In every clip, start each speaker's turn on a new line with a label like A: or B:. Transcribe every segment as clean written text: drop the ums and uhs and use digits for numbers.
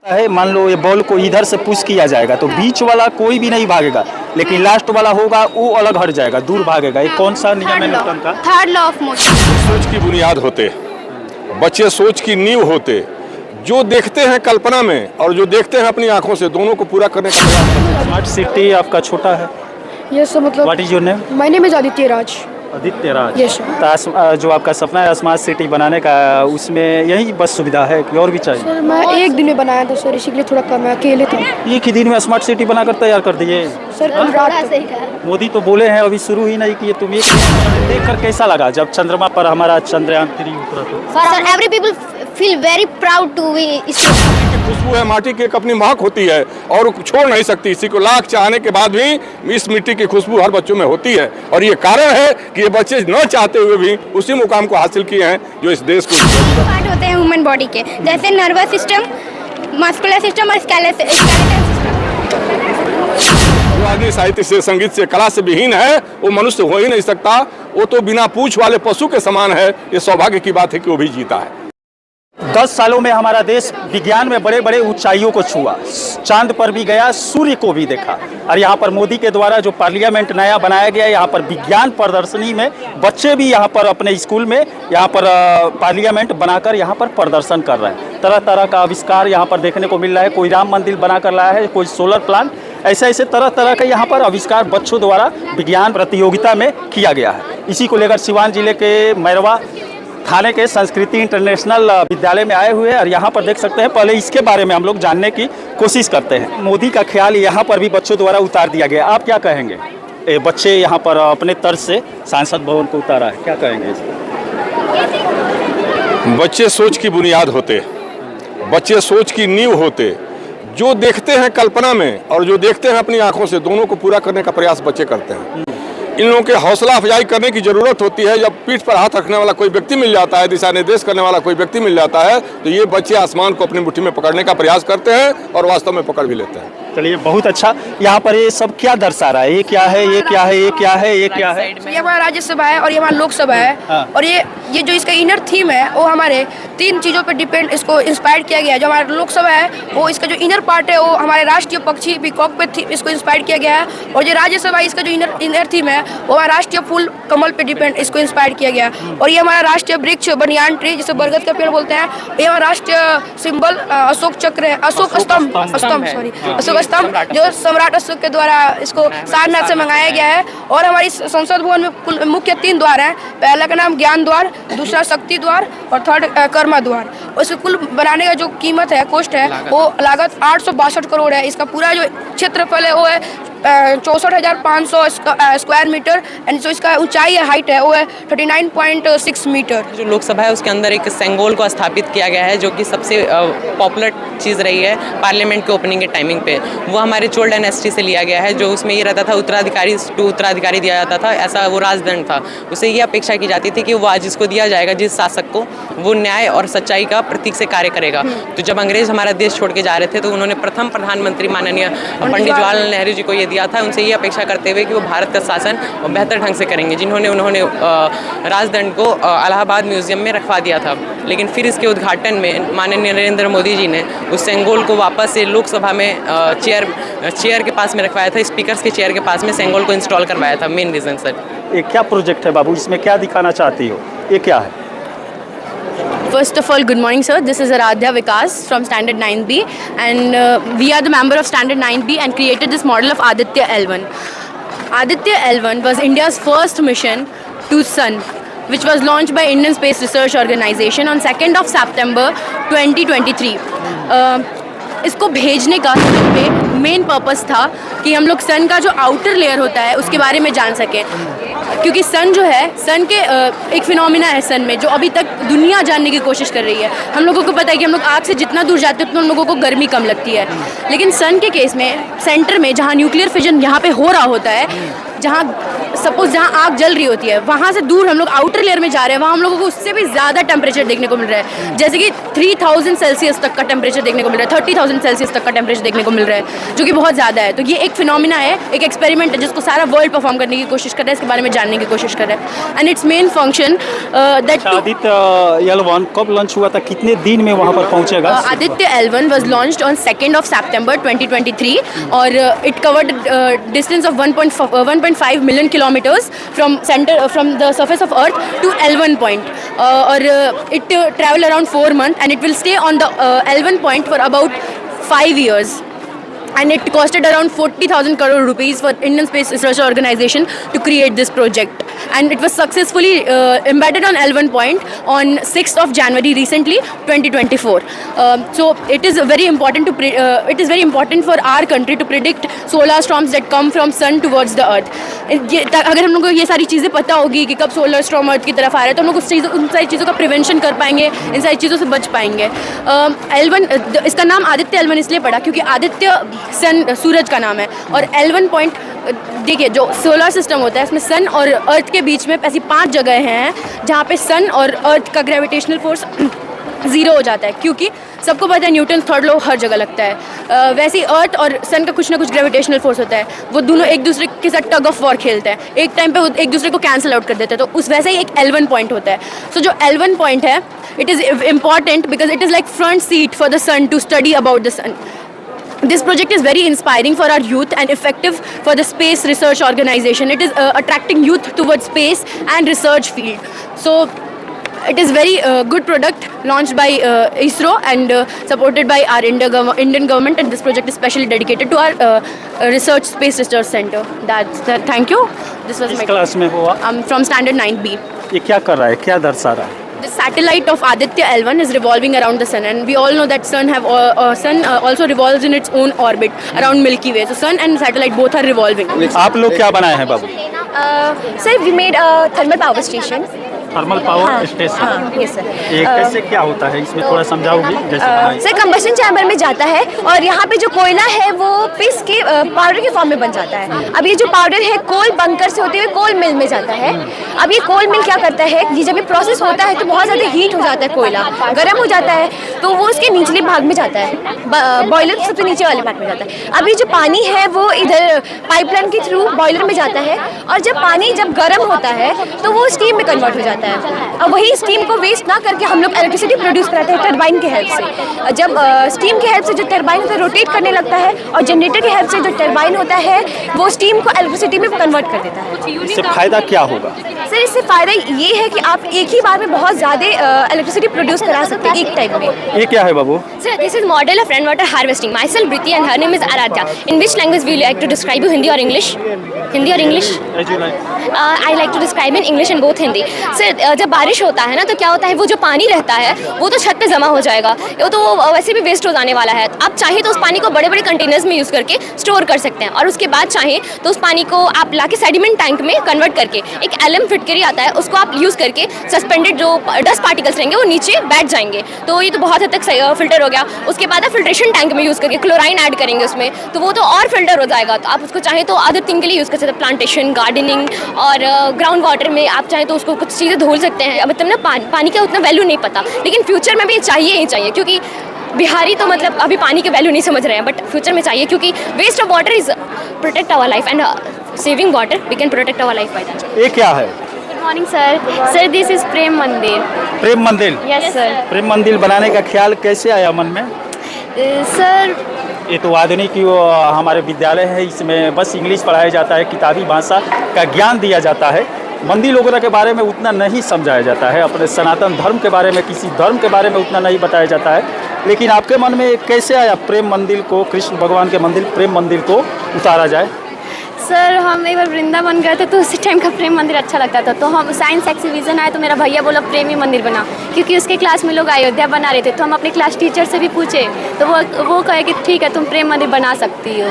A: है। मान लो ये बॉल को इधर से पुश किया जाएगा तो बीच वाला कोई भी नहीं भागेगा, लेकिन लास्ट वाला होगा वो अलग हट जाएगा, दूर भागेगा। ये कौन सा नियम है न्यूटन का?
B: Third law of motion.
C: सोच की बुनियाद होते, बच्चे सोच की नींव होते, जो देखते हैं कल्पना में और जो देखते हैं अपनी आंखों से, दोनों को पूरा करने का प्रयास करते हैं।
A: स्मार्ट सिटी आपका छोटा है।
D: यस मतलब
A: what is your name?
D: My name is Aditya Raj.
A: Aditya Raj.
D: Yes,
A: तो जो आपका सपना है स्मार्ट सिटी बनाने का, उसमें यही बस सुविधा है कि और भी चाहिए?
D: सर मैं एक दिन में बनाया था सर, इसीलिए थोड़ा कम है, अकेले था।
A: एक ही दिन में स्मार्ट सिटी बनाकर तैयार कर दिए?
D: सर कल रात को।
A: मोदी तो बोले हैं अभी शुरू ही नहीं किए, तुम एक देख कर कैसा लगा जब चंद्रमा पर हमारा चंद्रयान 3 उतरा? तो
B: sir every people feel very proud to be.
C: खुशबू है, माटी की एक अपनी महक होती है और छोड़ नहीं सकती। इसी को लाख चाहने के बाद भी इस मिट्टी की खुशबू हर बच्चों में होती है, और ये कारण है कि ये बच्चे न चाहते हुए भी उसी मुकाम को हासिल किए हैं जो इस देश को।
B: पार्ट होते हैं ह्यूमन बॉडी के, जैसे नर्वस सिस्टम, मस्कुलर सिस्टम और स्केलेटल सिस्टम।
C: जो आदमी साहित्य से, संगीत से, कला से विहीन है वो मनुष्य हो ही नहीं सकता। वो तो बिना पूंछ वाले पशु के समान है। ये सौभाग्य की बात है कि वो भी जीता है।
A: 10 सालों में हमारा देश विज्ञान में बड़े बड़े ऊंचाइयों को छुआ, चांद पर भी गया, सूर्य को भी देखा। और यहाँ पर मोदी के द्वारा जो पार्लियामेंट नया बनाया गया, यहाँ पर विज्ञान प्रदर्शनी में बच्चे भी यहाँ पर अपने स्कूल में यहाँ पर पार्लियामेंट बनाकर यहाँ पर प्रदर्शन कर रहे हैं। तरह तरह का आविष्कार यहाँ पर देखने को मिल रहा है। कोई राम मंदिर बनाकर लाया है, कोई सोलर प्लांट, ऐसे ऐसे तरह तरह का यहाँ पर आविष्कार बच्चों द्वारा विज्ञान प्रतियोगिता में किया गया है। इसी को लेकर सिवान जिले के मैरवा थाने के संस्कृति इंटरनेशनल विद्यालय में आए हुए हैं और यहाँ पर देख सकते हैं। पहले इसके बारे में हम लोग जानने की कोशिश करते हैं। मोदी का ख्याल यहाँ पर भी बच्चों द्वारा उतार दिया गया, आप क्या कहेंगे? बच्चे यहाँ पर अपने तर्ज से सांसद भवन को उतारा है, क्या कहेंगे इसको?
C: बच्चे सोच की बुनियाद होते, बच्चे सोच की नींव होते, जो देखते हैं कल्पना में और जो देखते हैं अपनी आंखों से, दोनों को पूरा करने का प्रयास बच्चे करते हैं। इन लोगों के हौसला अफजाई करने की जरूरत होती है। जब पीठ पर हाथ रखने वाला कोई व्यक्ति मिल जाता है, दिशा निर्देश करने वाला कोई व्यक्ति मिल जाता है, तो ये बच्चे आसमान को अपनी मुट्ठी में पकड़ने का प्रयास करते हैं और वास्तव में पकड़ भी लेते हैं।
A: चलिए बहुत अच्छा। यहाँ पर ये सब क्या दर्शा रहा है? ये क्या है, ये क्या है, ये क्या है, ये क्या है?
D: ये हमारा राज्यसभा है और ये हमारा लोकसभा है।
A: हाँ।
D: और ये जो इसका इनर थीम है वो हमारे 3 चीज़ों पे डिपेंड, इसको इंस्पायर किया गया है। जो हमारा लोकसभा है वो इसका जो इनर पार्ट है वो हमारे राष्ट्रीय पक्षी पीकॉक पे इसको इंस्पायर किया गया है। और जो राज्यसभा इसका जो इनर थीम है वो हमारा राष्ट्रीय फूल कमल पे डिपेंड, इसको इंस्पायर किया गया है। और ये हमारा राष्ट्रीय वृक्ष बनियान ट्री, जिसे बरगद का पेड़ बोलते हैं, ये हमारा राष्ट्रीय सिंबल अशोक चक्र है, अशोक स्तंभ, अशोक स्तंभ, जो सम्राट अशोक के द्वारा इसको सारनाथ से मंगाया गया है। और हमारी संसद भवन में कुल मुख्य 3 द्वार हैं। पहला का नाम ज्ञान द्वार, दूसरा शक्ति द्वार और थर्ड कर्मा द्वार। उसके कुल बनाने का जो कीमत है, कॉस्ट है, वो लागत 862 करोड़ है। इसका पूरा जो क्षेत्रफल है वो है 64,500 स्क्वायर मीटर एंड जो इसका ऊंचाई है, हाइट है, वो है 39.6 मीटर।
E: जो लोकसभा है उसके अंदर एक सेंगोल को स्थापित किया गया है, जो कि सबसे पॉपुलर चीज़ रही है पार्लियामेंट के ओपनिंग के टाइमिंग पे। वो हमारे चोल डायनेस्टी से लिया गया है, जो उसमें ये रहता था उत्तराधिकारी टू उत्तराधिकारी दिया जाता था, ऐसा वो राजदंड था। उसे ये अपेक्षा की जाती थी कि वो आज जिसको दिया जाएगा, जिस शासक को, वो न्याय और सच्चाई का प्रतीक से कार्य करेगा। तो जब अंग्रेज हमारा देश छोड़ के जा रहे थे तो उन्होंने प्रथम प्रधानमंत्री माननीय पंडित जवाहरलाल नेहरू जी को ये दिया था, उनसे ये अपेक्षा करते हुए कि वो भारत का शासन बेहतर ढंग से करेंगे, उन्होंने राजदंड को इलाहाबाद म्यूजियम में रखवा दिया था। लेकिन फिर इसके उद्घाटन में माननीय नरेंद्र मोदी जी ने उस सेंगोल को वापस से लोकसभा में चेयर के पास में रखवाया था, स्पीकर्स के चेयर के पास में सेंगोल को इंस्टॉल करवाया था। Main reason sir.
A: ये क्या प्रोजेक्ट है बाबू, इसमें क्या दिखाना चाहती हो, ये क्या है?
F: First of all, good morning, sir. This is Aradhya Vikas from Standard 9B, and we are the member of Standard 9B and created this model of Aditya L1. Aditya L1 was India's first mission to Sun, which was launched by Indian Space Research Organization on 2nd of September 2023. इसको भेजने का main purpose था कि हम लोग सन का जो outer layer होता है उसके बारे में जान सकें, क्योंकि सन जो है, सन के एक फिनोमिना है सन में, जो अभी तक दुनिया जानने की कोशिश कर रही है। हम लोगों को पता है कि हम लोग आग से जितना दूर जाते हैं उतना हम लोगों को गर्मी कम लगती है, लेकिन सन के केस में सेंटर में जहाँ न्यूक्लियर फिजन यहाँ पे हो रहा होता है, जहाँ सपोज जहाँ आग जल रही होती है वहाँ से दूर हम लोग आउटर लेयर में जा रहे हैं, वहाँ हम लोगों को उससे भी ज़्यादा टेम्परेचर देखने को मिल रहा है, जैसे कि 3000 सेल्सियस तक का टेम्परेचर देखने को मिल रहा है, 30,000 सेल्सियस तक का टेम्परेचर देखने को मिल रहा है, जो कि बहुत ज़्यादा है। तो ये एक फिनोमिना है, एक एक्सपेरिमेंट है जिसको सारा वर्ल्ड परफॉर्म करने की कोशिश कर रहा है, इसके बारे में जानने की कोशिश कर रहा है। And it's main function that
A: Aditya L1 कब लॉन्च हुआ था, कितने दिन में वहाँ पर पहुँचेगा?
F: Aditya L1 was launched on 2nd of September 2023 और it covered distance of 1.5 million kilometers from the surface of Earth to L1 point और it traveled around 4 months and it will stay on the L1 point for about 5 years. And it costed around 40,000 crore rupees for Indian Space Research Organization to create this project. And it was successfully embedded on L1 point on 6th of January recently, 2024. So it is very important for our country to predict solar storms that come from sun towards the earth. अगर हम लोग को ये सारी चीज़ें पता होगी कि कब सोलर स्टॉर्म अर्थ की तरफ आ रहा है तो हम लोग उन सारी चीज़ों का प्रिवेंशन कर पाएंगे, इन सारी चीज़ों से बच पाएंगे। L1 इसका नाम आदित्य L1 इसलिए पड़ा क्योंकि आदित्य सन सूरज का नाम है और L1 पॉइंट देखिए जो सोलर सिस्टम होता है उसमें सन और अर्थ के बीच में ऐसी 5 जगह हैं जहाँ पे सन और अर्थ का ग्रेविटेशनल फोर्स 0 हो जाता है, क्योंकि सबको पता है न्यूटन थर्ड लॉ हर जगह लगता है। वैसे ही अर्थ और सन का कुछ ना कुछ ग्रेविटेशनल फोर्स होता है, वो दोनों एक दूसरे के साथ टग ऑफ वॉर खेलते हैं, एक टाइम पे वो एक दूसरे को कैंसिल आउट कर देते हैं। तो उस वैसे ही एक L1 पॉइंट होता है। सो जो L1 पॉइंट है it is important because it is like front seat for the sun to study about the sun. This project is very inspiring for our youth and effective for the Space Research Organization. It is attracting youth towards space and research field. So it is very good product launched by ISRO and supported by our Indian government, and this project is specially dedicated to our research space research center. Thank you. This was
A: किस class में हो आप?
F: I'm from standard 9B.
A: ये क्या कर रहा है, क्या दर्शा रहा है?
F: The satellite of Aditya L1 is revolving around the sun, and we all know that sun also revolves in its own orbit around Milky Way. So sun and satellite both are revolving.
A: आप लोग क्या बनाए हैं बाबू?
G: Sir, we made a thermal power station.
A: Thermal power station.
G: Yes, sir.
A: ये कैसे क्या होता है, इसमें थोड़ा समझाओगी जैसे बनाई?
G: सर कंबशन चैम्बर में जाता है और यहाँ पे जो कोयला है वो पिस के पाउडर के फॉर्म में बन जाता है। अब ये जो पाउडर है कोल बंकर से होते हुए कोल मिल में जाता है। अब ये कोल मिल क्या करता है, ये जब ये प्रोसेस होता है तो बहुत ज़्यादा हीट हो जाता है, कोयला गर्म हो जाता है तो वो उसके निचले भाग में जाता है, बॉयलर सबसे नीचे वाले भाग में जाता है। अब ये जो पानी है वो इधर पाइपलाइन के थ्रू बॉयलर में जाता है और जब पानी गर्म होता है तो वो स्टीम में कन्वर्ट हो जाता है। अब वही स्टीम को वेस्ट ना करके हम लोग इलेक्ट्रिसिटी प्रोड्यूस कराते हैं टरबाइन के हेल्प से। जब स्टीम के हेल्प से जो टरबाइन होता है रोटेट करने लगता है और जनरेटर के हेल्प से जो टरबाइन होता है वो स्टीम को इलेक्ट्रिसिटी में कन्वर्ट कर देता है।
A: इससे फायदा क्या होगा?
G: सर इससे फ़ायदा ये है कि आप एक ही बार में बहुत ज़्यादा इलेक्ट्रिसिटी प्रोड्यूस करा सकते हैं एक टाइम में।
A: ये क्या है बाबू?
H: Sir, this is model of rainwater harvesting. Myself, Briti, and her name is Aradhya. In which language will you like to describe you, Hindi or English? Hindi or English? I like to describe in English and both Hindi. Sir, जब बारिश होता है ना तो क्या होता है, वो जो पानी रहता है वो तो छत पे जमा हो जाएगा, वो तो वैसे भी वेस्ट हो जाने वाला है। आप चाहे तो उस पानी को बड़े बड़े कंटेनर्स में यूज़ करके स्टोर कर सकते हैं और उसके बाद चाहे तो उस पानी को आप लाके सेडिमेंट टैंक में कन्वर्ट करके एक एलएम फिटकरी आता है उसको आप यूज़ करके सस्पेंडेड जो डस्ट पार्टिकल्स रहेंगे वो नीचे बैठ जाएंगे, तो ये तो बहुत हद तक फिल्टर हो गया। उसके बाद आप फिल्ट्रेशन टैंक में यूज़ करके क्लोराइन ऐड करेंगे उसमें, तो वो तो और फिल्टर हो जाएगा। तो आप उसको चाहे तो अदर थिंग के लिए यूज़ कर सकते हैं, प्लांटेशन, गार्डनिंग और ग्राउंड वाटर में आप चाहे तो उसको कुछ चीज़ें धुल सकते हैं। मतलब ना पानी का उतना वैल्यू नहीं पता, लेकिन फ्यूचर में भी चाहिए ही चाहिए, क्योंकि बिहारी तो मतलब अभी पानी के वैल्यू नहीं समझ रहे हैं, बट फ्यूचर में चाहिए क्योंकि waste of water is protect our life and saving water we can protect our life by that.
A: ये क्या है?
H: Good morning sir. Sir this is Prem Mandir.
A: Prem मंदिर?
H: Yes sir.
A: प्रेम मंदिर बनाने का ख्याल कैसे आया मन में?
H: सर
A: ये तो आधुनिक हमारे विद्यालय है, इसमें बस इंग्लिश पढ़ाया जाता है, किताबी भाषा का ज्ञान दिया जाता है, मंदिर वगैरह के बारे में उतना नहीं समझाया जाता है, अपने सनातन धर्म के बारे में, किसी धर्म के बारे में उतना नहीं बताया जाता है। लेकिन आपके मन में कैसे आया प्रेम मंदिर को, कृष्ण भगवान के मंदिर प्रेम मंदिर को उतारा जाए?
H: सर हम एक बार वृंदावन गए थे तो उसी टाइम का प्रेम मंदिर अच्छा लगता था, तो हम साइंस एक्सिबिशन आए तो मेरा भैया बोला प्रेमी मंदिर बना, क्योंकि उसके क्लास में लोग अयोध्या बना रहे थे। तो हम अपने क्लास टीचर से भी पूछे तो वो कहे कि ठीक है तुम प्रेम मंदिर बना सकती हो।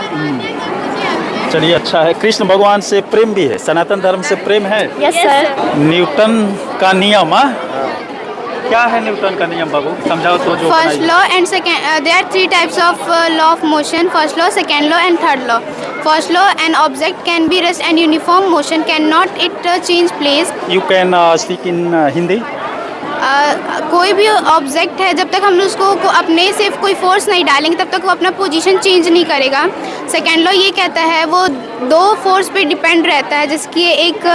A: चलिए अच्छा है। कृष्ण भगवान से प्रेम भी है, सनातन धर्म से प्रेम है।
H: Yes sir.
A: न्यूटन का नियम क्या है? न्यूटन का नियम बाबू समझाओ तो। जो
B: First law and second, there are 3 types of law of motion. First law, second law and third law. First law, an object can be rest and uniform motion cannot it change place.
A: You can speak in Hindi.
B: कोई भी object है जब तक हम उसको अपने से कोई फोर्स नहीं डालेंगे तब तक वो अपना पोजीशन चेंज नहीं करेगा। सेकेंड लॉ ये कहता है वो दो फोर्स पे डिपेंड रहता है, जिसकी एक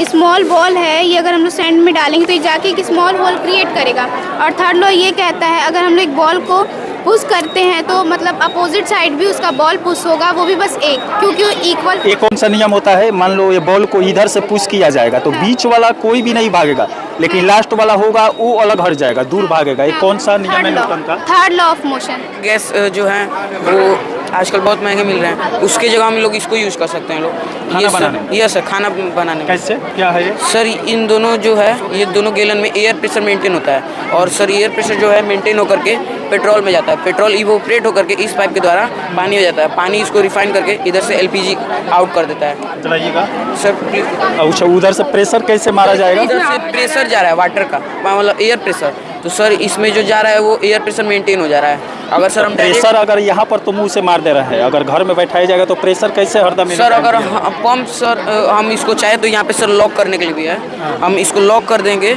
B: स्मॉल बॉल है, ये अगर हम लोग सैंड में डालेंगे तो ये जाके एक स्मॉल बॉल क्रिएट करेगा। और थर्ड लॉ ये कहता है अगर हम लोग एक बॉल को पुश करते हैं तो मतलब अपोजिट साइड भी उसका बॉल पुश होगा, वो भी बस एक, क्योंकि वो इक्वल।
A: एक कौन सा नियम होता है, मान लो ये बॉल को इधर से पुश किया जाएगा तो बीच वाला कोई भी नहीं भागेगा, लेकिन लास्ट वाला होगा वो अलग हट जाएगा, दूर भागेगा। ये कौन सा नियम है न्यूटन का?
B: Third law of motion.
I: Gas जो है वो आजकल बहुत महंगे मिल रहे हैं, उसके जगह हम लोग इसको यूज़ कर सकते हैं लोग।
A: खाना बनाने में?
I: यस सर, खाना बनाने में।
A: कैसे, क्या है ये?
I: सर इन दोनों जो है ये दोनों गैलन में एयर प्रेशर मेंटेन होता है, और सर एयर प्रेशर जो है मेंटेन होकर के पेट्रोल में जाता है, पेट्रोल इवोपरेट होकर के इस पाइप के द्वारा पानी हो जाता है, पानी इसको रिफाइन करके इधर से एलपीजी आउट कर देता है।
A: चलाइएगा
I: सर प्लीज।
A: अच्छा, उधर से प्रेशर कैसे मारा जाएगा?
I: इधर से प्रेशर जा रहा है वाटर का, मतलब एयर प्रेशर, तो सर इसमें जो जा रहा है वो एयर प्रेशर मेंटेन हो जा रहा है। अगर सर हम
A: प्रेशर अगर यहाँ पर तो मुंह से मार दे रहे हैं, अगर घर में बैठाया जाएगा तो प्रेशर कैसे हरदम?
I: सर अगर पंप सर हम इसको चाहे तो यहाँ पे सर लॉक करने के लिए भी है, हम इसको लॉक कर देंगे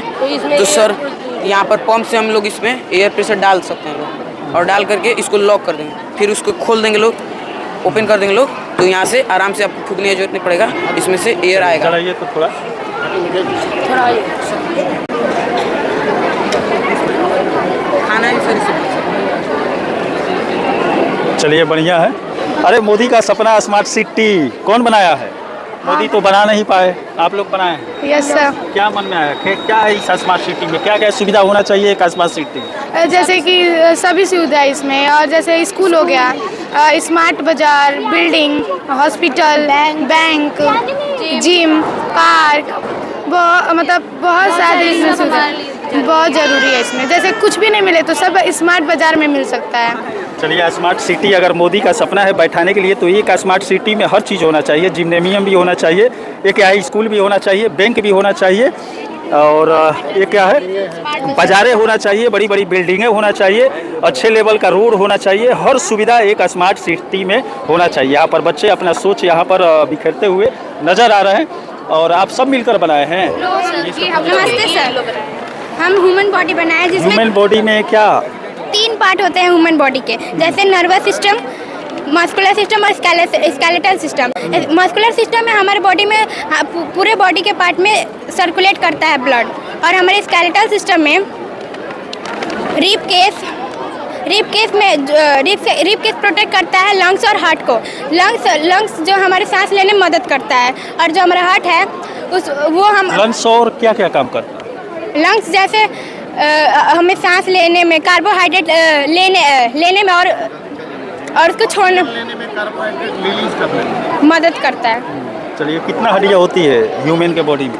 I: तो सर यहाँ पर पंप से हम लोग इसमें एयर प्रेशर डाल सकते हैं लोग, और डाल करके इसको लॉक कर देंगे, फिर उसको खोल देंगे लोग, ओपन कर देंगे लोग, तो यहाँ से आराम से आपको फूकने की जरूरत नहीं पड़ेगा, इसमें से एयर आएगा।
A: चलाइए तो थोड़ा
I: खाना भी सर इससे।
A: चलिए, बढ़िया है। अरे मोदी का सपना स्मार्ट सिटी कौन बनाया है? मोदी तो बना नहीं पाए, आप लोग बनाए हैं।
B: Yes sir.
A: क्या मन में आया, क्या है इस स्मार्ट सिटी में, क्या क्या सुविधा होना चाहिए एक स्मार्ट सिटी में?
B: जैसे कि सभी सुविधा इसमें, और जैसे स्कूल हो गया, स्मार्ट बाजार, building, hospital, bank, gym, park, मतलब बहुत सारे इसमें सुविधा बहुत ज़रूरी है इसमें। जैसे कुछ भी नहीं मिले तो सब स्मार्ट बाजार में मिल सकता है।
A: चलिए, स्मार्ट सिटी अगर मोदी का सपना है बैठाने के लिए तो एक स्मार्ट सिटी में हर चीज़ होना चाहिए, जिम्नेमियम भी होना चाहिए, एक हाई स्कूल भी होना चाहिए, बैंक भी होना चाहिए, और ये क्या है, बाजारें होना चाहिए, बड़ी बड़ी बिल्डिंगें होना चाहिए, अच्छे लेवल का रोड होना चाहिए, हर सुविधा एक स्मार्ट सिटी में होना चाहिए। यहाँ पर बच्चे अपना सोच यहाँ पर बिखरते हुए नज़र आ रहे हैं, और आप सब मिलकर बनाए हैं।
B: नमस्ते सर, हम ह्यूमन बॉडी बनाए जिसमें
A: ह्यूमन बॉडी में क्या
B: 3 पार्ट होते हैं ह्यूमन बॉडी के, जैसे नर्वस सिस्टम, मस्कुलर सिस्टम और स्केलेटल सिस्टम। मस्कुलर सिस्टम में हमारे बॉडी में पूरे बॉडी के पार्ट में सर्कुलेट करता है ब्लड, और हमारे स्केलेटल सिस्टम में रिब केस प्रोटेक्ट करता है लंग्स और हार्ट को। लंग्स जो हमारे सांस लेने में मदद करता है, और जो हमारा हार्ट है वो हम
A: लंग्स और क्या क्या काम करता है?
B: लंग्स जैसे हमें सांस लेने में, कार्बोहाइड्रेट लेने में और उसको छोड़ने मदद करता है।
A: चलिए, कितना हड्डियाँ होती है ह्यूमन के बॉडी में?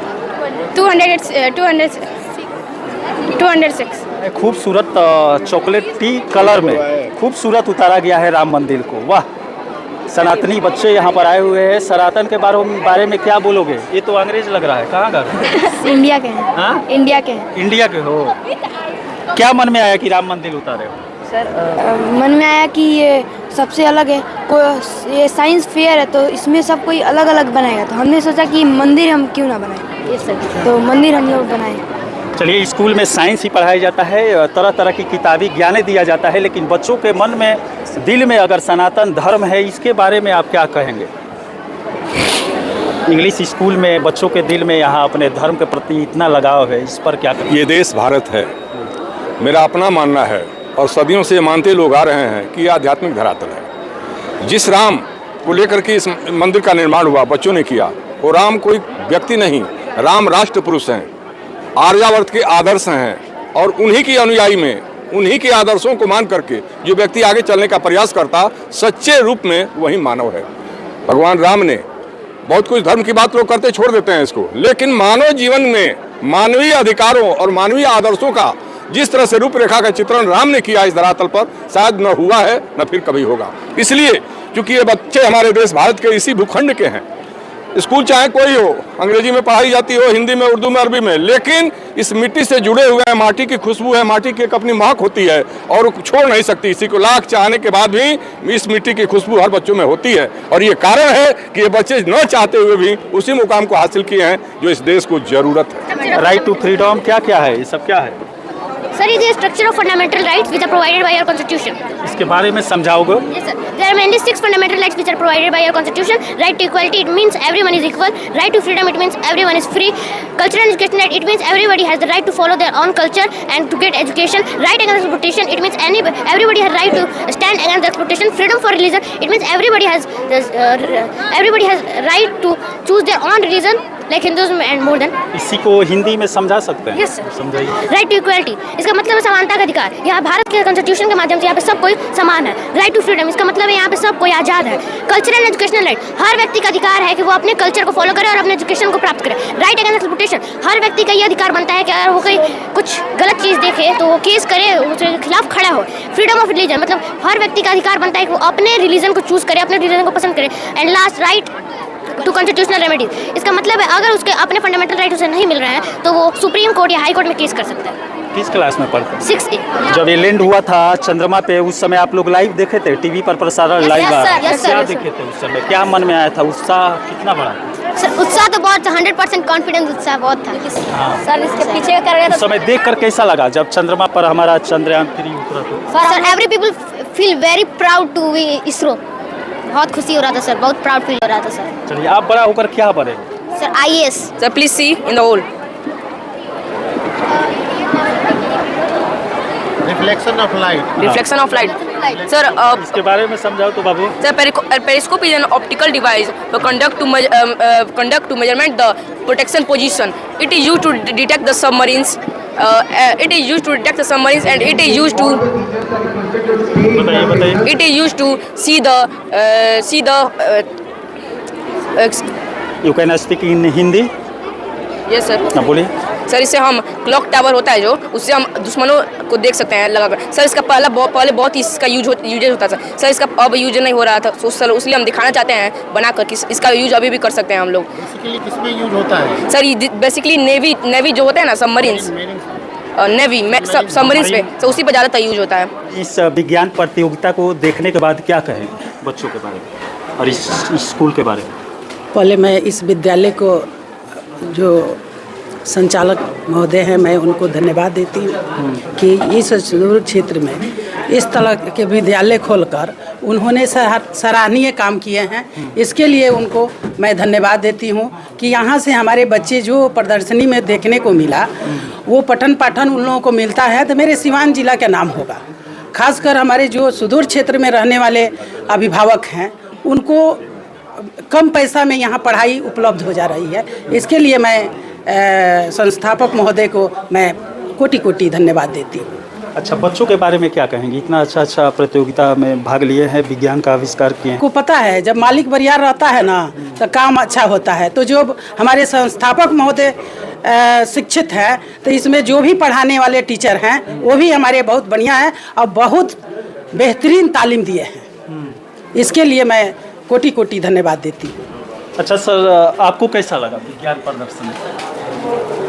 B: 206।
A: खूबसूरत चॉकलेटी कलर में खूबसूरत उतारा गया है राम मंदिर को। वाह, सनातनी बच्चे यहाँ पर आए हुए हैं। सनातन के बारे में क्या बोलोगे? ये तो अंग्रेज लग रहा है, कहाँ का?
B: इंडिया के हैं।
A: हाँ?
B: इंडिया के हैं।
A: इंडिया के हो। क्या मन में आया कि राम मंदिर उतारे हो?
J: सर मन में आया कि ये सबसे अलग है, ये साइंस फेयर है तो इसमें सब कोई अलग अलग बनाएगा, तो हमने सोचा कि मंदिर हम क्यों ना बनाएं, ये सब तो मंदिर हम लोग बनाए।
A: चलिए, स्कूल में साइंस ही पढ़ाया जाता है, तरह तरह की किताबी ज्ञान दिया जाता है, लेकिन बच्चों के मन में, दिल में अगर सनातन धर्म है, इसके बारे में आप क्या कहेंगे? इंग्लिश स्कूल में बच्चों के दिल में यहाँ अपने धर्म के प्रति इतना लगाव है, इस पर क्या कहेंगे?
C: ये देश भारत है, मेरा अपना मानना है, और सदियों से मानते लोग आ रहे हैं कि ये आध्यात्मिक धरातल है। जिस राम को लेकर के इस मंदिर का निर्माण हुआ, बच्चों ने किया, वो राम कोई व्यक्ति नहीं, राम राष्ट्र पुरुष हैं, आर्यावर्त के आदर्श हैं, और उन्हीं की अनुयायी में, उन्हीं के आदर्शों को मान करके जो व्यक्ति आगे चलने का प्रयास करता, सच्चे रूप में वही मानव है। भगवान राम ने बहुत कुछ, धर्म की बात लोग करते छोड़ देते हैं इसको, लेकिन मानव जीवन में मानवीय अधिकारों और मानवीय आदर्शों का जिस तरह से रूपरेखा का चित्रण राम ने किया इस धरातल पर, शायद न हुआ है न फिर कभी होगा। इसलिए क्योंकि ये बच्चे हमारे देश भारत के इसी भूखंड के हैं, स्कूल चाहे कोई हो, अंग्रेजी में पढ़ाई जाती हो, हिंदी में, उर्दू में, अरबी में, लेकिन इस मिट्टी से जुड़े हुए हैं, माटी की खुशबू है, माटी की एक अपनी महक होती है और छोड़ नहीं सकती। इसी को लाख चाहने के बाद भी इस मिट्टी की खुशबू हर बच्चों में होती है और ये कारण है कि ये बच्चे न चाहते हुए भी उसी मुकाम को हासिल किए हैं जो इस देश को जरूरत है।
A: राइट टू फ्रीडम क्या क्या है, ये सब क्या है?
H: Sir, it is a structure of fundamental rights which are provided by our constitution.
A: इसके बारे में समझाओगे?
H: Yes, sir. There are mainly 6 fundamental rights which are provided by our constitution. Right to equality, it means everyone is equal. Right to freedom, it means everyone is free. Cultural and education right, it means everybody has the right to follow their own culture and to get education. Right against exploitation, it means everybody has right to stand against exploitation. Freedom for religion, it means everybody has right to choose their own religion, like Hinduism and more than.
A: इसी को हिंदी में समझा सकते हैं?
H: Yes, sir.
A: समझाइए।
H: Right to equality, इसका मतलब है समानता का अधिकार। यहाँ भारत के कॉन्स्टिट्यूशन के माध्यम से यहाँ पे सब कोई समान है। राइट टू फ्रीडम, इसका मतलब है यहाँ पे सब कोई आज़ाद है। कल्चरल एंड एजुकेशनल राइट, हर व्यक्ति का अधिकार है कि वो अपने कल्चर को फॉलो करे और अपने एजुकेशन को प्राप्त करे। राइट अगेंस्ट एक्सप्लॉयटेशन, हर व्यक्ति का ये अधिकार बनता है कि अगर वो कोई कुछ गलत चीज़ देखे तो वो केस करे, उसके खिलाफ खड़ा हो। फ्रीडम ऑफ रिलीजन, मतलब हर व्यक्ति का अधिकार बनता है कि वो अपने रिलीजन को चूज़ करे, अपने रिलीजन को पसंद करे। And last, right to constitutional remedies, इसका मतलब है अगर उसके अपने फंडामेंटल राइट उसे नहीं मिल रहे हैं तो वो सुप्रीम कोर्ट या हाई कोर्ट में केस कर सकता है।
A: किस क्लास में पढ़ते हैं?
H: 6A।
A: जब ये लैंड हुआ था चंद्रमा पे, उस समय आप लोग लाइव देखे थे? टीवी पर प्रसारण लाइव आ रहा था। क्या देखे थे उस समय? क्या मन में आया था? उत्साह कितना बड़ा?
H: सर उत्साह तो बहुत, 100% कॉन्फिडेंस उत्साह बहुत था। सर इसके पीछे का कारण
A: उस समय देख कर कैसा लगा जब चंद्रमा पर हमारा चंद्रयान 3 उतरा? तो
H: sir every people feel very proud to be ISRO. बहुत खुशी हो रहा था सर, बहुत प्राउड फील हो रहा था सर।
A: चलिए, आप बड़ा होकर क्या बने?
H: Sir IAS।
I: Sir please see in the hole.
K: Reflection of light.
I: Reflection of light sir,
A: इसके बारे में समझाओ तो बाबू।
I: Sir periscope is an optical device to conduct to measurement the protection position. It is used to detect the submarines. It is used to detect the submarines and it is used to
A: बताइए।
I: it is used to see the
A: you can speak in Hindi?
I: Yes sir.
A: ना बोलिए।
I: Sir इससे हम clock tower होता है जो, उससे हम दुश्मनों को देख सकते हैं लगाकर। सर इसका पहले बहुत ही इसका यूजेज होता था सर, इसका अब यूज नहीं हो रहा था सर, इसलिए हम दिखाना चाहते हैं बनाकर कि इसका यूज अभी भी कर सकते हैं हम लोग।
K: बेसिकली किसमें यूज होता है
I: सर? बेसिकली नेवी जो होता है ना, सबमरीन्स, नेवी सबमरीन्स पे, तो उसी पर ज़्यादातर यूज होता है।
A: इस विज्ञान प्रतियोगिता को देखने के बाद क्या कहेंगे बच्चों के बारे में और इस स्कूल के बारे में?
L: पहले मैं इस विद्यालय को जो संचालक महोदय हैं, मैं उनको धन्यवाद देती हूँ कि इस सुदूर क्षेत्र में इस तरह के विद्यालय खोलकर उन्होंने सराहनीय काम किए हैं। इसके लिए उनको मैं धन्यवाद देती हूँ कि यहाँ से हमारे बच्चे जो प्रदर्शनी में देखने को मिला, वो पठन पाठन उन लोगों को मिलता है तो मेरे सिवान जिला का नाम होगा। खासकर हमारे जो सुदूर क्षेत्र में रहने वाले अभिभावक हैं, उनको कम पैसा में यहाँ पढ़ाई उपलब्ध हो जा रही है। इसके लिए मैं संस्थापक महोदय को मैं कोटि कोटि धन्यवाद देती हूँ।
A: अच्छा, बच्चों के बारे में क्या कहेंगे? इतना अच्छा प्रतियोगिता में भाग लिए हैं, विज्ञान का आविष्कार किए हैं।
L: को पता है जब मालिक बरियार रहता है ना तो काम अच्छा होता है। तो जो हमारे संस्थापक महोदय शिक्षित हैं, तो इसमें जो भी पढ़ाने वाले टीचर हैं वो भी हमारे बहुत बढ़िया हैं और बहुत बेहतरीन तालीम दिए हैं। इसके लिए मैं कोटि कोटि धन्यवाद देती हूँ।
A: अच्छा सर, आपको कैसा लगा विज्ञान प्रदर्शन?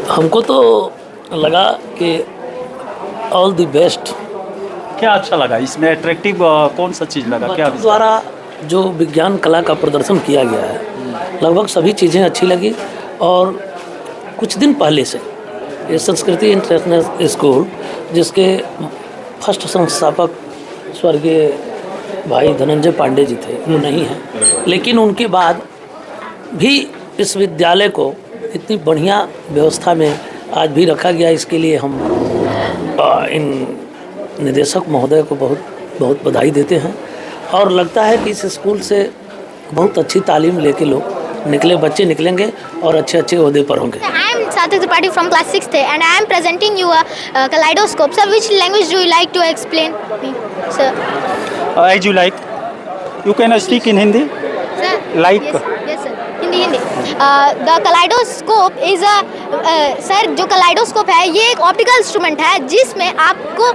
M: हमको तो लगा कि ऑल द बेस्ट।
A: क्या अच्छा लगा इसमें? अट्रैक्टिव कौन सा चीज़ लगा? क्या
M: द्वारा जो विज्ञान कला का प्रदर्शन किया गया है, लगभग सभी चीज़ें अच्छी लगी। और कुछ दिन पहले से ये संस्कृति इंटरनेशनल स्कूल, जिसके फर्स्ट संस्थापक स्वर्गीय भाई धनंजय पांडे जी थे, वो नहीं हैं, लेकिन उनके बाद भी इस विद्यालय को इतनी बढ़िया व्यवस्था में आज भी रखा गया। इसके लिए हम इन निदेशक महोदय को बहुत बहुत बधाई देते हैं और लगता है कि इस स्कूल से बहुत अच्छी तालीम लेके लोग बच्चे निकलेंगे और अच्छे अच्छे ओहदे पर होंगे।
H: I am Sathik Tripathi from class 6th and I am presenting you a kaleidoscope. Sir, which language do you like to explain me, sir?
A: As you like. You can speak in Hindi?
H: Sir?
A: Like?
H: Yes, sir. Hindi. The kaleidoscope is sir जो kaleidoscope है ये एक optical instrument है जिसमें आपको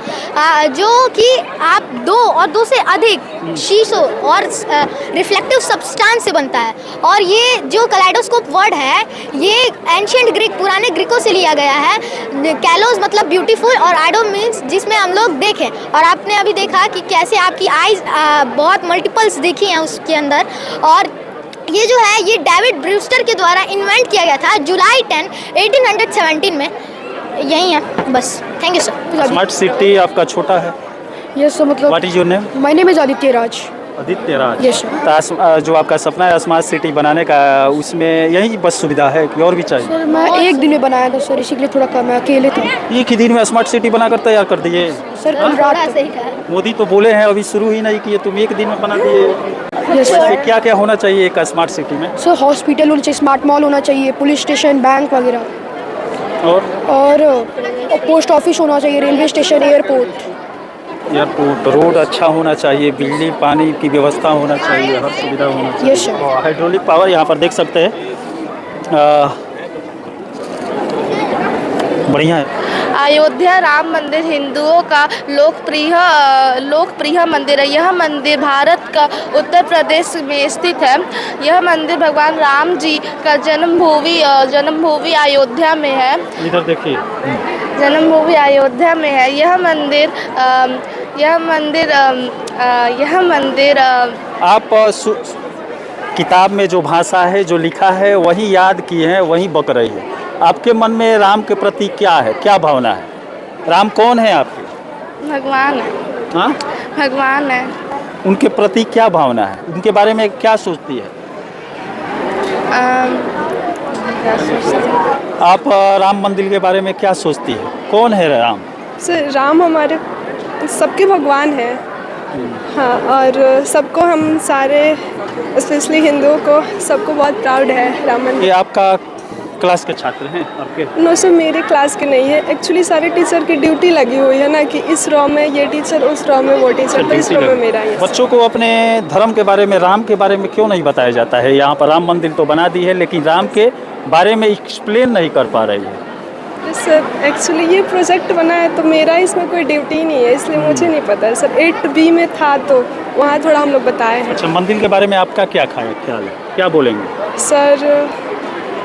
H: जो कि आप दो से अधिक शीशों और रिफ्लेक्टिव सब्सटेंस से बनता है। और ये जो कलाइडोस्कोप वर्ड है ये एंशिएंट ग्रीक पुराने ग्रीकों से लिया गया है। कैलोस मतलब ब्यूटीफुल और आइडो मीन्स जिसमें हम लोग देखें। और आपने अभी देखा कि कैसे आपकी आईज बहुत मल्टीपल्स देखी हैं उसके अंदर। और ये जो है ये डेविड ब्रूस्टर के द्वारा इन्वेंट किया गया था जुलाई 10, 1817 में। यही है बस। Thank you sir.
A: Smart city आपका छोटा है।
D: यस सर मतलब
A: what is your name?
D: My name is Aditya Raj.
A: Aditya Raj.
D: Yes,
A: तो जो आपका सपना है स्मार्ट सिटी बनाने का उसमें यही बस सुविधा है कि और भी चाहिए?
D: सर मैं एक दिन में बनाया था सर, इसीलिए थोड़ा कम है, अकेले थे।
A: एक ही दिन में स्मार्ट सिटी बनाकर तैयार कर दिए?
D: सर कल रात
A: मोदी तो बोले हैं अभी शुरू ही नहीं किए, तुम एक दिन में बना दिए। वैसे क्या क्या होना चाहिए एक स्मार्ट सिटी में?
D: सर हॉस्पिटल होना चाहिए, स्मार्ट मॉल होना चाहिए, पुलिस स्टेशन, बैंक वगैरह, और पोस्ट ऑफिस होना चाहिए, रेलवे स्टेशन, एयरपोर्ट,
A: रोड अच्छा होना चाहिए, बिजली पानी की व्यवस्था होना चाहिए, हर सुविधा होना चाहिए।
D: Yes sir.
A: हाइड्रोलिक पावर यहाँ पर देख सकते हैं, बढ़िया है।
F: अयोध्या राम मंदिर हिंदुओं का लोकप्रिय मंदिर है। यह मंदिर भारत का उत्तर प्रदेश में स्थित है। यह मंदिर भगवान राम जी का जन्मभूमि अयोध्या में है।
A: इधर देखिए,
F: जन्मभूमि अयोध्या में है। यह मंदिर
A: आप किताब में जो भाषा है जो लिखा है वही याद किए हैं, वही बक रही है। आपके मन में राम के प्रति क्या है, क्या भावना है? राम कौन है आपके?
F: भगवान है।
A: हाँ,
F: भगवान है।
A: उनके प्रति क्या भावना है, उनके बारे में क्या सोचती है? आप राम मंदिर के बारे में क्या सोचती है? कौन है राम?
F: सर राम हमारे सबके भगवान हैं। हाँ, और सबको हम सारे स्पेशली हिंदुओं को सबको बहुत प्राउड है राम मंदिर।
A: ये आपका क्लास के छात्र हैं आपके?
F: नो सर मेरे क्लास के नहीं है, एक्चुअली सारे टीचर की ड्यूटी लगी हुई है ना कि इस रॉ में ये टीचर, उस रॉ में वो टीचर, तो इस रॉ में मेरा है।
A: बच्चों को अपने धर्म के बारे में, राम के बारे में क्यों नहीं बताया जाता है? यहाँ पर राम मंदिर तो बना दी है लेकिन राम के बारे में एक्सप्लेन नहीं कर पा रही है।
F: सर एक्चुअली ये प्रोजेक्ट बना है तो मेरा इसमें कोई ड्यूटी नहीं है, इसलिए मुझे नहीं पता है सर। 8B में था तो वहाँ थोड़ा हम लोग बताए हैं।
A: अच्छा, मंदिर के बारे में आपका क्या ख्याल है, क्या बोलेंगे?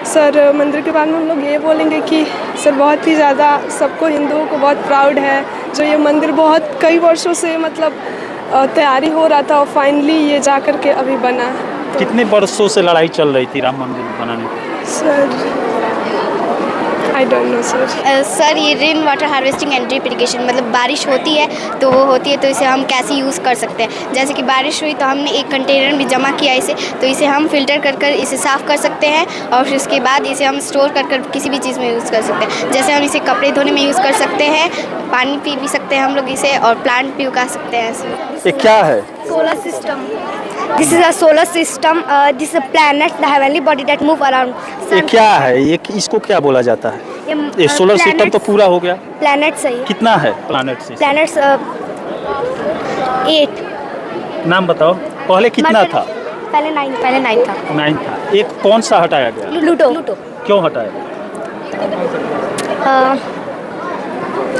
F: सर मंदिर के बारे में हम लोग ये बोलेंगे कि सर बहुत ही ज़्यादा सबको हिंदुओं को बहुत प्राउड है जो ये मंदिर बहुत कई वर्षों से मतलब तैयारी हो रहा था और फाइनली ये जा कर के अभी बना।
A: कितने वर्षों से लड़ाई चल रही थी राम मंदिर बनाने की?
F: Sir I don't know sir.
B: Sir ये rain water harvesting and drip irrigation मतलब बारिश होती है तो वो होती है तो इसे हम कैसे यूज़ कर सकते हैं। जैसे कि बारिश हुई तो हमने एक कंटेनर में जमा किया इसे, तो इसे हम फिल्टर कर कर इसे साफ़ कर सकते हैं और फिर उसके बाद इसे हम स्टोर कर कर किसी भी चीज़ में यूज़ कर सकते हैं। जैसे हम इसे कपड़े धोने में यूज़ कर सकते हैं, पानी पी भी सकते हैं हम लोग इसे, और प्लांट भी उगा सकते हैं इसे।
A: ये क्या है?
J: Solar system. This is a solar system. This is a planet, the heavenly body that move around.
A: ये क्या है? ये इसको क्या बोला जाता है? ये सोलर सिस्टम तो पूरा हो गया।
J: Planets है ये।
A: कितना है प्लैनेट से?
J: Planets 8.
A: नाम बताओ। पहले कितना था?
J: पहले 9 था।
A: 9 था। एक कौन सा हटाया गया?
J: Pluto.
A: क्यों हटाया?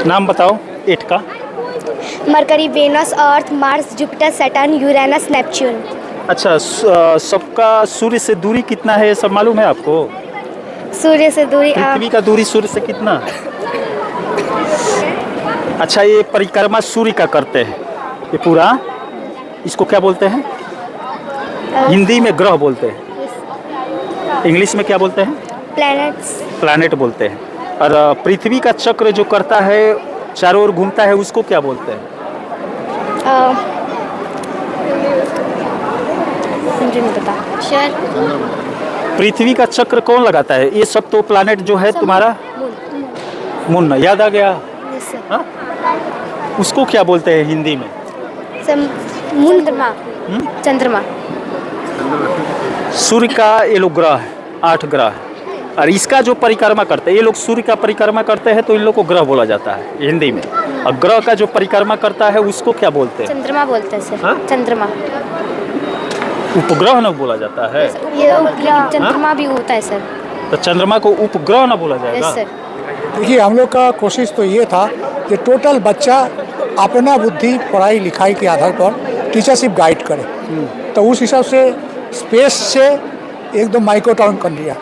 A: नाम बताओ 8 का।
J: Mercury, Venus, Earth, Mars, Jupiter, Saturn, Uranus, Neptune.
A: अच्छा, सबका सूर्य से दूरी कितना है ये सब मालूम है आपको?
J: सूर्य से दूरी
A: पृथ्वी का दूरी सूर्य से कितना है? अच्छा, ये परिक्रमा सूर्य का करते हैं ये पूरा, इसको क्या बोलते हैं? हिंदी में ग्रह बोलते हैं, इंग्लिश में क्या बोलते हैं? प्लैनेट बोलते हैं। और पृथ्वी का चक्र जो करता है, चारों ओर घूमता है, उसको क्या बोलते हैं?
J: मुझे नहीं पता।
A: पृथ्वी का चक्र कौन लगाता है? ये सब तो प्लैनेट जो है तुम्हारा मून, याद आ गया? हाँ? उसको क्या बोलते हैं हिंदी में?
J: चंद्रमा।
A: सूर्य का ये लोग ग्रह है, 8 ग्रह है, और इसका जो परिक्रमा करते हैं, ये लोग सूर्य का परिक्रमा करते हैं तो इन लोग को ग्रह बोला जाता है हिंदी में। और ग्रह का जो परिक्रमा करता है उसको क्या बोलते हैं?
J: चंद्रमा बोलते हैं सर।
A: हाँ?
J: चंद्रमा।
A: उपग्रह न बोला जाता है,
H: ये चंद्रमा भी होता है सर।
A: तो चंद्रमा को उपग्रह न बोला जाएगा।
H: Yes sir.
N: देखिए हम लोग का कोशिश तो ये था कि टोटल बच्चा अपना बुद्धि पढ़ाई लिखाई के आधार पर टीचरशिप गाइड करे, तो उस हिसाब से स्पेस से एकदम माइक्रोटाउन कर लिया,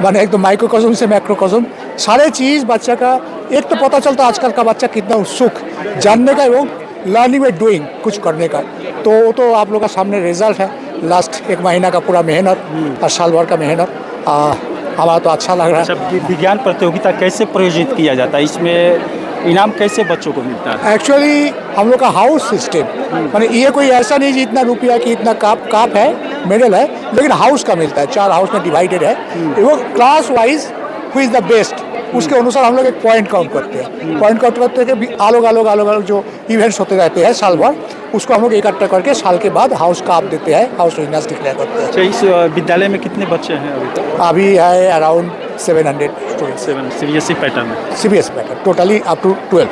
N: माने एकदम माइक्रोकॉस्म से मैक्रोकॉस्म सारे चीज़ बच्चा का एक तो पता चलता आजकल का बच्चा कितना उत्सुक जानने का एवं लर्निंग बाय डूइंग कुछ करने का। तो आप लोग का सामने रिजल्ट है, लास्ट 1 महीना का पूरा मेहनत और साल भर का मेहनत हमारा तो अच्छा लग रहा है।
A: अच्छा, विज्ञान प्रतियोगिता कैसे प्रायोजित किया जाता है, इसमें इनाम कैसे बच्चों को मिलता है?
N: एक्चुअली हम लोग का हाउस सिस्टम, माने ये कोई ऐसा नहीं कि इतना रुपया कि इतना काप है मेडल है, लेकिन हाउस का मिलता है, 4 हाउस में डिवाइडेड है, वो class wise who is the best उसके अनुसार हम लोग एक पॉइंट काउंट करते हैं। पॉइंट काउंट करते हैं कि अलग जो इवेंट्स होते रहते हैं साल भर, उसको हम लोग इकट्ठा करके साल के बाद हाउस काप देते हैं, हाउस विनर्स डिक्लेयर करते हैं।
A: अच्छा, इस विद्यालय में कितने बच्चे हैं अभी तक?
N: अभी है अराउंड 700 स्टूडेंट्स।
A: CBSE पैटर्न में,
N: CBSE pattern totally up to 12।